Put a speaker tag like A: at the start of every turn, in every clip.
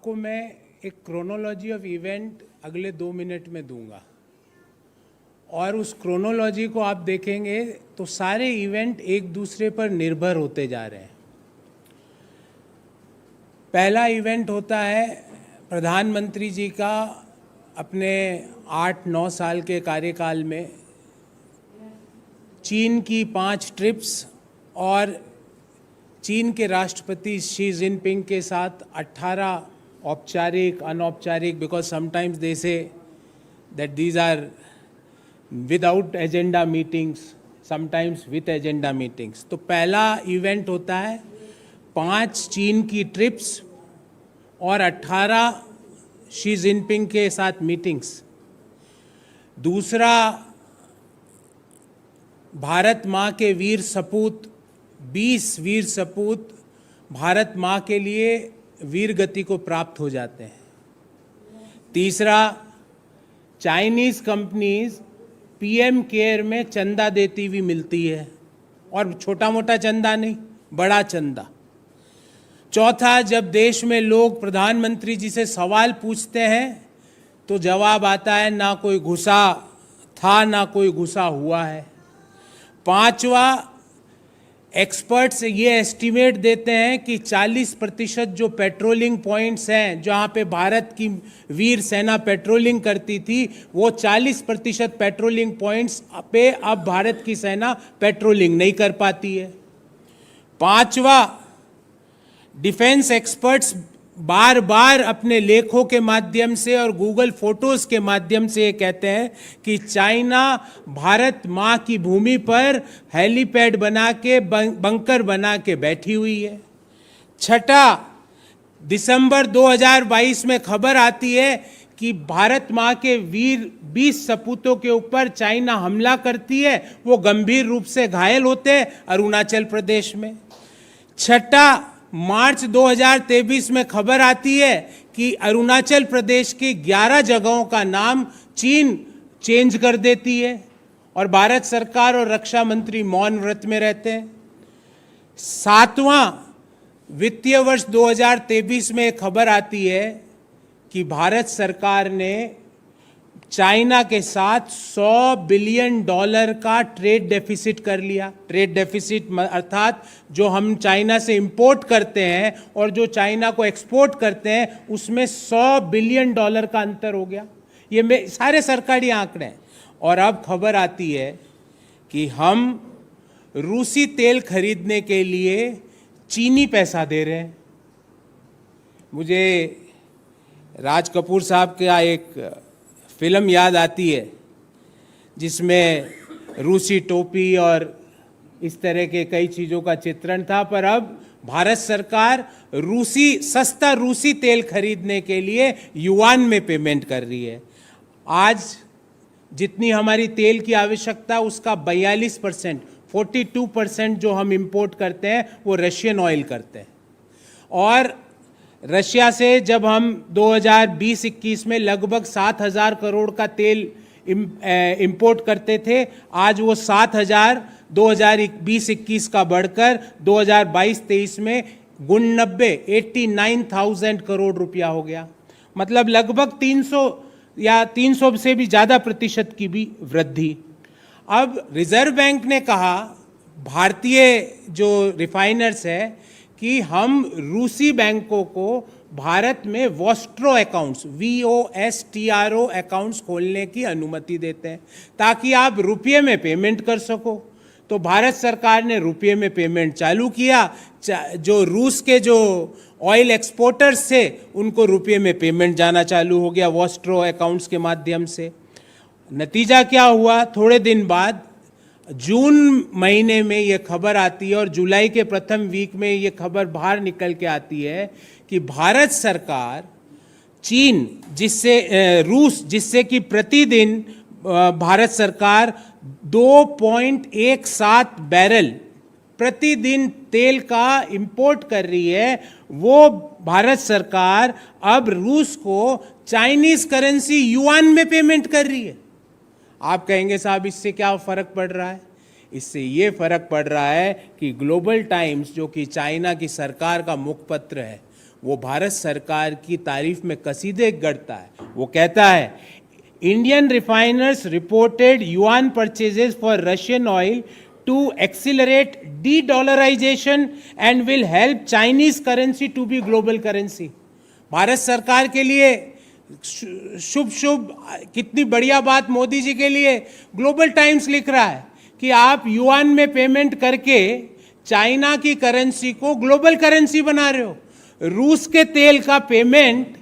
A: आपको मैं एक क्रोनोलॉजी ऑफ इवेंट अगले 2 मिनट में दूंगा और उस क्रोनोलॉजी को आप देखेंगे तो सारे इवेंट एक दूसरे पर निर्भर होते जा रहे हैं। पहला इवेंट होता है प्रधानमंत्री जी का अपने 8-9 साल के कार्यकाल में चीन की 5 ट्रिप्स और चीन के राष्ट्रपति शी जिनपिंग के साथ 18 औपचारिक अनौपचारिक, because sometimes they say that these are without agenda meetings, sometimes with agenda meetings. तो पहला इवेंट होता है 5 चीन की ट्रिप्स और 18 शी जिनपिंग के साथ मीटिंग्स। दूसरा, भारत माँ के वीर सपूत 20 वीर सपूत भारत माँ के लिए वीर गति को प्राप्त हो जाते हैं। तीसरा, चाइनीज कंपनीज पीएम केयर में चंदा देती हुई मिलती है, और छोटा मोटा चंदा नहीं, बड़ा चंदा। चौथा, जब देश में लोग प्रधानमंत्री जी से सवाल पूछते हैं तो जवाब आता है ना कोई घुसा था ना कोई घुसा हुआ है। पांचवा, एक्सपर्ट्स ये एस्टिमेट देते हैं कि 40% जो पेट्रोलिंग पॉइंट्स हैं जहां पे भारत की वीर सेना पेट्रोलिंग करती थी, वो 40% पेट्रोलिंग पॉइंट्स पे अब भारत की सेना पेट्रोलिंग नहीं कर पाती है। पांचवा, डिफेंस एक्सपर्ट्स बार बार अपने लेखों के माध्यम से और गूगल फोटोज के माध्यम से ये कहते हैं कि चाइना भारत माँ की भूमि पर हेलीपैड बना के बंकर बना के बैठी हुई है। छठा, दिसंबर 2022 में खबर आती है कि भारत माँ के वीर 20 सपूतों के ऊपर चाइना हमला करती है, वो गंभीर रूप से घायल होते हैं अरुणाचल प्रदेश में। छठा, मार्च 2023 में खबर आती है कि अरुणाचल प्रदेश की 11 जगहों का नाम चीन चेंज कर देती है और भारत सरकार और रक्षा मंत्री मौन व्रत में रहते हैं। सातवां, वित्तीय वर्ष 2023 में खबर आती है कि भारत सरकार ने चाइना के साथ $100 बिलियन का ट्रेड डेफिसिट कर लिया। ट्रेड डेफिसिट अर्थात जो हम चाइना से इंपोर्ट करते हैं और जो चाइना को एक्सपोर्ट करते हैं उसमें $100 बिलियन का अंतर हो गया। ये सारे सरकारी आंकड़े हैं। और अब खबर आती है कि हम रूसी तेल खरीदने के लिए चीनी पैसा दे रहे हैं। मुझे राज कपूर साहब का एक फिल्म याद आती है जिसमें रूसी टोपी और इस तरह के कई चीज़ों का चित्रण था, पर अब भारत सरकार सस्ता रूसी तेल खरीदने के लिए युआन में पेमेंट कर रही है। आज जितनी हमारी तेल की आवश्यकता उसका 42%, 42% जो हम इंपोर्ट करते हैं वो रशियन ऑयल करते हैं। और रशिया से जब हम 2020-21 में लगभग 7,000 करोड़ का तेल इंपोर्ट करते थे, आज वो 7,000 2020-21 का बढ़कर 2022-23 में 89,000 करोड़ रुपया हो गया। मतलब लगभग 300 या 300 से भी ज़्यादा प्रतिशत की भी वृद्धि। अब रिजर्व बैंक ने कहा, भारतीय जो रिफाइनर्स है, कि हम रूसी बैंकों को भारत में वॉस्ट्रो अकाउंट्स VOSTRO अकाउंट्स खोलने की अनुमति देते हैं ताकि आप रुपये में पेमेंट कर सको। तो भारत सरकार ने रुपये में पेमेंट चालू किया। जो रूस के जो ऑयल एक्सपोर्टर्स थे उनको रुपये में पेमेंट जाना चालू हो गया वॉस्ट्रो अकाउंट्स के माध्यम से। नतीजा क्या हुआ? थोड़े दिन बाद जून महीने में ये खबर आती है और जुलाई के प्रथम वीक में ये खबर बाहर निकल के आती है कि भारत सरकार चीन रूस जिससे कि प्रतिदिन भारत सरकार 2.17 बैरल प्रतिदिन तेल का इंपोर्ट कर रही है, वो भारत सरकार अब रूस को चाइनीज करेंसी युआन में पेमेंट कर रही है। आप कहेंगे साहब इससे क्या फ़र्क पड़ रहा है? इससे ये फ़र्क पड़ रहा है कि ग्लोबल टाइम्स, जो कि चाइना की सरकार का मुखपत्र है, वो भारत सरकार की तारीफ में कसीदे गढ़ता है। वो कहता है, Indian refiners reported yuan purchases for Russian oil to accelerate de-dollarization and will help Chinese currency to be global currency। Bharat सरकार के लिए शुभ शुभ, कितनी बढ़िया बात मोदी जी के लिए। ग्लोबल टाइम्स लिख रहा है कि आप युआन में पेमेंट करके चाइना की करेंसी को ग्लोबल करेंसी बना रहे हो। रूस के तेल का पेमेंट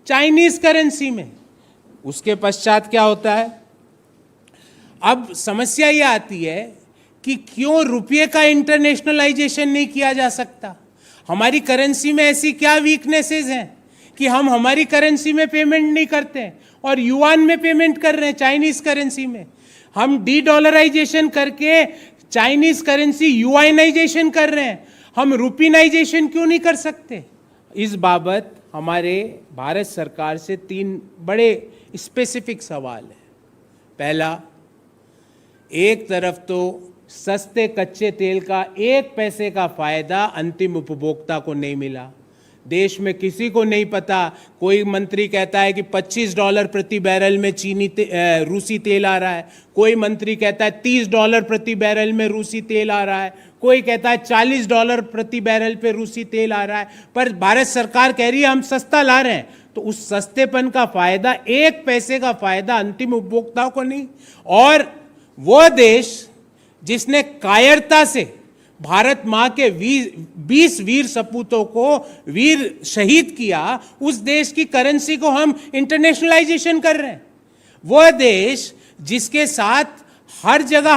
A: चाइनीज करेंसी में। उसके पश्चात क्या होता है? अब समस्या ये आती है कि क्यों रुपये का इंटरनेशनलाइजेशन नहीं किया जा सकता? हमारी करेंसी में ऐसी क्या वीकनेसेस हैं कि हम हमारी करेंसी में पेमेंट नहीं करते हैं और युआन में पेमेंट कर रहे हैं, चाइनीज करेंसी में। हम डी डॉलराइजेशन करके चाइनीज करेंसी युआनाइजेशन कर रहे हैं, हम रुपीनाइजेशन क्यों नहीं कर सकते? इस बाबत हमारे भारत सरकार से 3 बड़े स्पेसिफिक सवाल हैं। पहला, एक तरफ तो सस्ते कच्चे तेल का 1 पैसे का फायदा अंतिम उपभोक्ता को नहीं मिला। देश में किसी को नहीं पता। कोई मंत्री कहता है कि $25 प्रति बैरल में रूसी तेल आ रहा है, कोई मंत्री कहता है $30 प्रति बैरल में रूसी तेल आ रहा है, कोई कहता है $40 प्रति बैरल पे रूसी तेल आ रहा है। पर भारत सरकार कह रही है हम सस्ता ला रहे हैं, तो उस सस्तेपन का फायदा, 1 पैसे का फायदा अंतिम उपभोक्ता को नहीं। और वो देश जिसने कायरता से भारत मां के 20 वीर सपूतों को वीर शहीद किया, उस देश की करेंसी को हम इंटरनेशनलाइजेशन कर रहे हैं। वह देश जिसके साथ हर जगह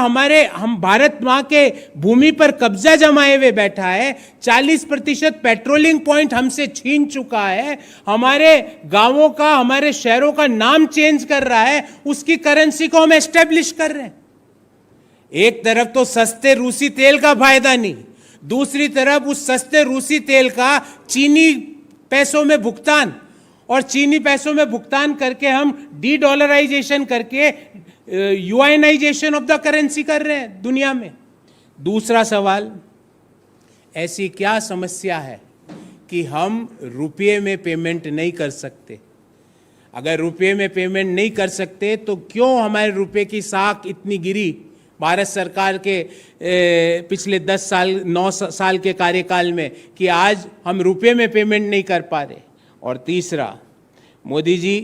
A: हम भारत मां के भूमि पर कब्जा जमाए हुए बैठा है, 40% पेट्रोलिंग पॉइंट हमसे छीन चुका है, हमारे गांवों का, हमारे शहरों का नाम चेंज कर रहा है, उसकी करेंसी को हम एस्टेब्लिश कर रहे हैं। एक तरफ तो सस्ते रूसी तेल का फायदा नहीं, दूसरी तरफ उस सस्ते रूसी तेल का चीनी पैसों में भुगतान, और चीनी पैसों में भुगतान करके हम डी डॉलराइजेशन करके युआनाइजेशन ऑफ द करेंसी कर रहे हैं दुनिया में। दूसरा सवाल, ऐसी क्या समस्या है कि हम रुपये में पेमेंट नहीं कर सकते? अगर रुपये में पेमेंट नहीं कर सकते तो क्यों हमारे रुपये की साख इतनी गिरी भारत सरकार के पिछले 9 साल के कार्यकाल में कि आज हम रुपये में पेमेंट नहीं कर पा रहे? और तीसरा, मोदी जी,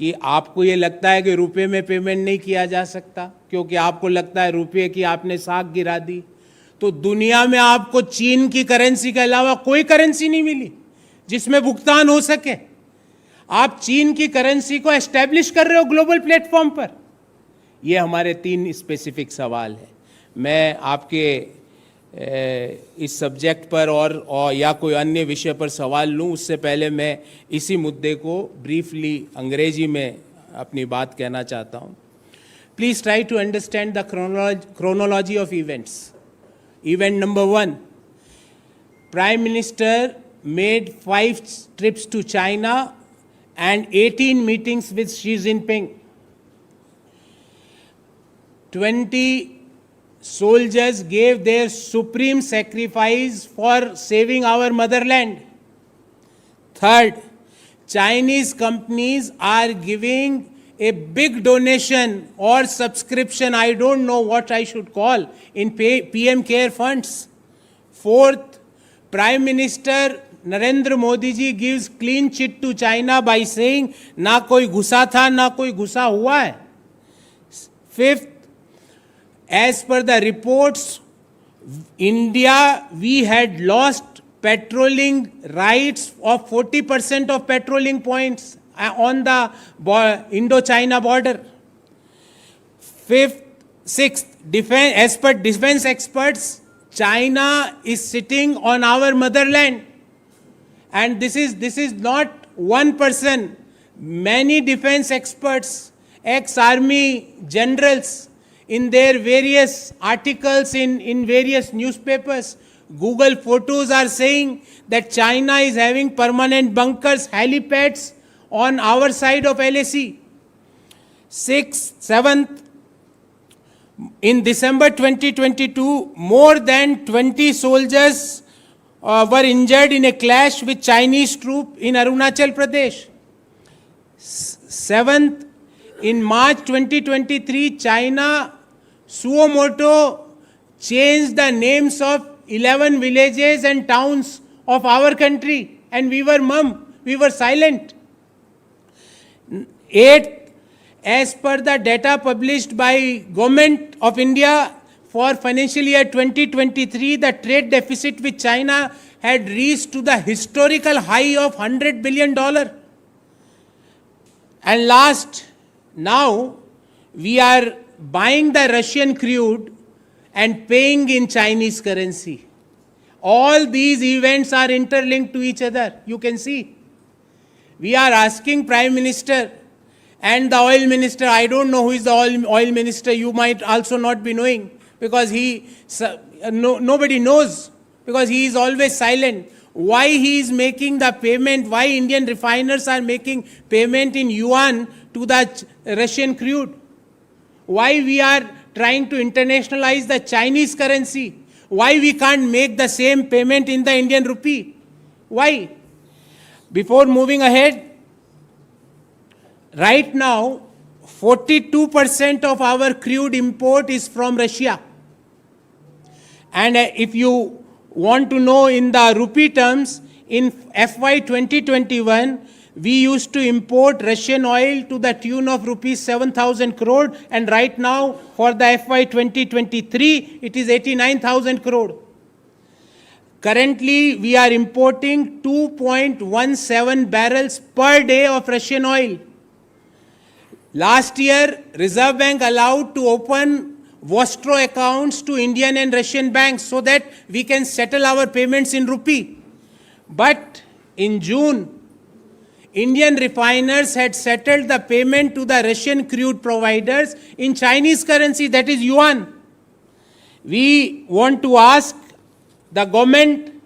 A: कि आपको ये लगता है कि रुपये में पेमेंट नहीं किया जा सकता क्योंकि आपको लगता है रुपये की आपने साख गिरा दी, तो दुनिया में आपको चीन की करेंसी के अलावा कोई करेंसी नहीं मिली जिसमें भुगतान हो सके। आप चीन की करेंसी को एस्टेब्लिश कर रहे हो ग्लोबल प्लेटफॉर्म पर। ये हमारे 3 स्पेसिफिक सवाल हैं। मैं आपके इस सब्जेक्ट पर और या कोई अन्य विषय पर सवाल लूं उससे पहले मैं इसी मुद्दे को ब्रीफली अंग्रेजी में अपनी बात कहना चाहता हूं। Please try to understand the chronology of events. Event number 1, Prime Minister made 5 trips to China and 18 meetings with Xi Jinping. 20 soldiers gave their supreme sacrifice for saving our motherland. Third, Chinese companies are giving a big donation or subscription, I don't know what I should call, in PM Care funds. Fourth, Prime Minister Narendra Modi ji gives clean chit to China by saying ना कोई घुसा था ना कोई घुसा हुआ है. Fifth, as per the reports, India, we had lost patrolling rights of 40% of patrolling points on the Indo-China border. Sixth, as per defense experts, China is sitting on our motherland. And this is not one person. Many defense experts, ex-army generals, in their various articles in various newspapers, Google photos are saying that China is having permanent bunkers, helipads on our side of LAC. Seventh, in December 2022, more than 20 soldiers were injured in a clash with Chinese troop in Arunachal Pradesh. Seventh, in March 2023, China suo motu changed the names of 11 villages and towns of our country, and we were mum, we were silent. Eighth, as per the data published by Government of India for financial year 2023, the trade deficit with China had reached to the historical high of $100 billion. And last, now we are buying the Russian crude and paying in Chinese currency. All these events are interlinked to each other. You can see. We are asking Prime Minister and the oil minister. I don't know who is the oil minister. You might also not be knowing, because nobody knows, because he is always silent. Why he is making the payment, why Indian refiners are making payment in yuan to the Russian crude? Why we are trying to internationalize the Chinese currency? Why we can't make the same payment in the Indian rupee? Why? Before moving ahead, right now, 42% of our crude import is from Russia. And if you want to know in the rupee terms, in FY 2021, we used to import Russian oil to the tune of rupees 7,000 crore, and right now for the FY 2023, it is 89,000 crore. Currently, we are importing 2.17 barrels per day of Russian oil. Last year, Reserve Bank allowed to open Vostro accounts to Indian and Russian banks so that we can settle our payments in rupee. But in June, Indian refiners had settled the payment to the Russian crude providers in Chinese currency, that is yuan. We want to ask the government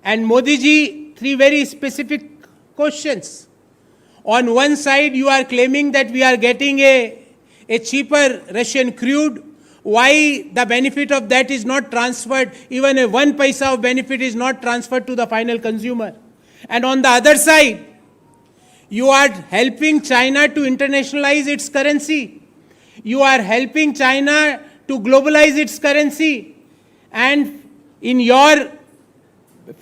A: and Modi ji three very specific questions. On one side, you are claiming that we are getting a cheaper Russian crude. Why the benefit of that is not transferred, even a 1 paisa of benefit is not transferred to the final consumer? And on the other side, you are helping China to internationalize its currency. You are helping China to globalize its currency. And in your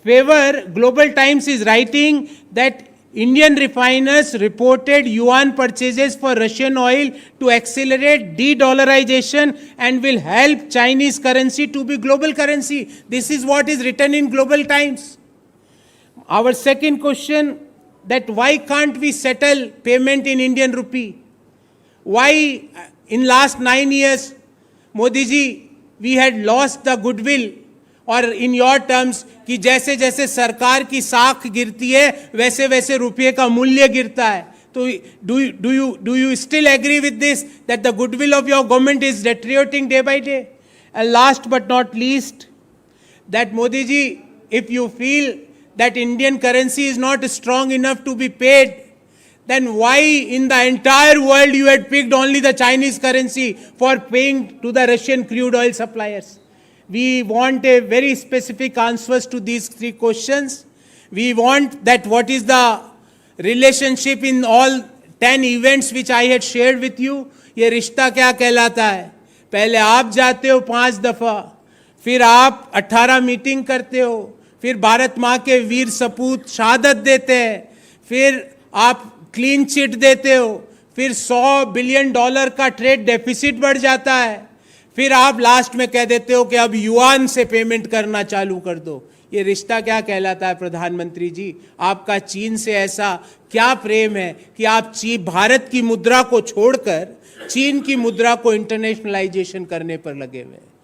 A: favor, Global Times is writing that Indian refiners reported yuan purchases for Russian oil to accelerate de-dollarization and will help Chinese currency to be global currency. This is what is written in Global Times. Our second question, that why can't we settle payment in Indian rupee? Why in last 9 years, Modi ji, we had lost the goodwill, और in your terms कि जैसे जैसे सरकार की साख गिरती है वैसे वैसे रुपये का मूल्य गिरता है. तो do you still agree with this, that the goodwill of your government is deteriorating day by day? And last but not least, that Modi ji, if you feel that Indian currency is not strong enough to be paid, then why in the entire world you had picked only the Chinese currency for paying to the Russian crude oil suppliers? We want a very specific answers to these three questions. We want that what is the relationship in all 10 events which I had shared with you. ये रिश्ता क्या कहलाता है? पहले आप जाते हो 5 दफा, फिर आप 18 मीटिंग करते हो, फिर भारत माँ के वीर सपूत शहादत देते हैं, फिर आप क्लीन चिट देते हो, फिर $100 बिलियन का ट्रेड डेफिसिट बढ़ जाता है, फिर आप लास्ट में कह देते हो कि अब युआन से पेमेंट करना चालू कर दो. ये रिश्ता क्या कहलाता है प्रधानमंत्री जी? आपका चीन से ऐसा क्या प्रेम है कि आप भारत की मुद्रा को छोड़कर चीन की मुद्रा को इंटरनेशनलाइजेशन करने पर लगे हुए हैं?